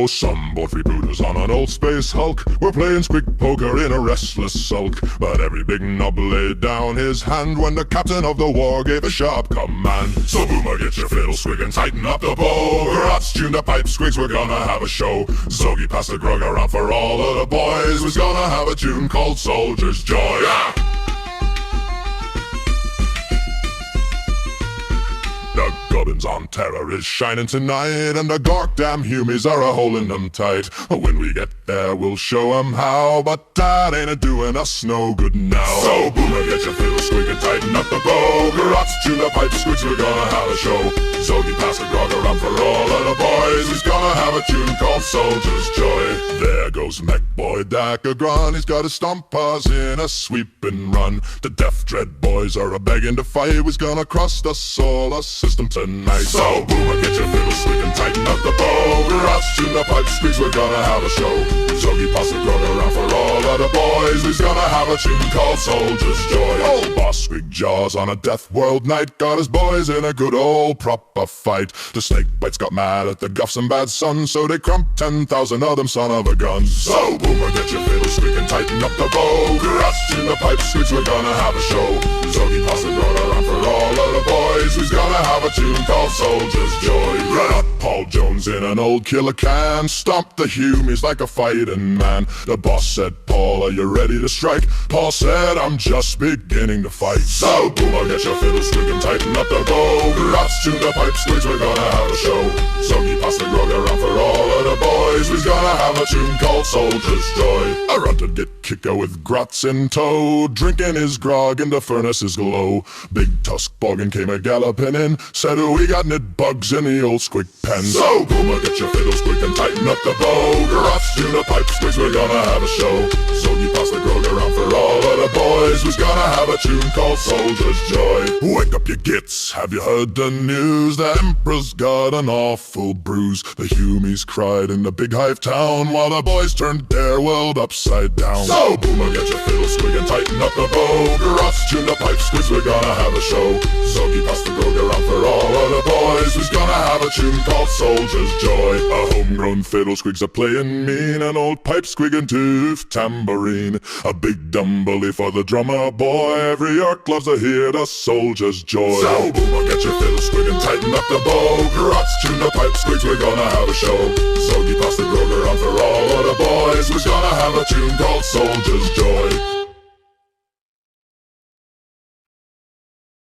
go. Some bored freebooters on an old space hulk were playing squig poker in a restless sulk. But every big knob laid down his hand when the captain of the war gave a sharp command. So Boomer, get your fiddle squig and tighten up the bow. Grotz, tune the pipe squigs, we're gonna have a show. Zogie passed the grog around for all of the boys. We's gonna have a tune called Soldier's Joy. The gubbins on terror is shining tonight, and the Gork damn humies are a-holding them tight. When we get there, we'll show 'em how, but that ain't a-doing us no good now. So Boomer, get your fiddle squig and tighten up the bow. Grotz, tune the pipe squigs, we're gonna have a show. Zogie pass the grog around for all of the boys. He's gonna have a tune called Soldier's Joy. There goes Mech Boy Dacagron, he's got his stompers in a sweeping run. The Death Dread boys are a-begging to fight. He's gonna cross the solar system tonight. So Boomer, get your fiddle squig and tighten up the bow. Grotz, tune the pipe squeaks, we're gonna have a show. Zogie pass the grog around for all of the boys. He's gonna have a tune called Soldier's Joy. Old Boss Squig Jaws on a Death World night got his boys in a good old proper fight. The snake bites got mad at the guffs and bad sons, so they crumped 10,000 of them son of a guns. So Boomer, get your fiddle squig and tighten up the bow. Grotz, tune the pipe squeaks, we're gonna have a show. Zogie pass the grog around for all of the boys. He's gonna have a tune called Soldier's Joy. Right up Paul Jones in an old killer can, stomped the humies like a fighting man. The boss said, Paul, are you ready to strike? Paul said, I'm just beginning to fight. So Boomer, get your fiddle squig and tighten up the bow. Grotz, tune the pipe squigs, we're gonna have a show. Zogie pass the grog around for all of the boys. We's gonna have a tune called Soldier's Joy. I run to get kicker with Grotz in tow, drinking his grog in the furnace's glow. Big Tusk Boggin came a-galloping in, said, we got nit bugs in the old squig pen. So Boomer, get your fiddle squig and tighten up the bow. Grotz, tune the pipe squigs, we're gonna have a show. Zogie pass the grog around for all of the boys. We's gonna have a tune called Soldier's Joy. Wake up, you gits, have you heard the news? The Emperor's got an awful bruise. The humies cried in the big hive town, while the boys turned their world upside down. So Boomer, get your fiddle squig and tighten up the bow. Grotz, tune the pipe squigs, we're gonna have a show. Zogie pass the grog around for all of the boys. We's gonna have a tune called Soldier's Joy. A homegrown fiddle squigs are playing mean, an old pipe squig and tooth tambourine. A big dumbly for the drummer boy. Every Ork loves to hear the Soldier's Joy. So Boomer, get your fiddle squig and tighten up the bow. Grotz, tune the pipe squigs, we're gonna have a show. Zogie pass the grog around for all of the boys. We're gonna have a tune called Soldier's Joy.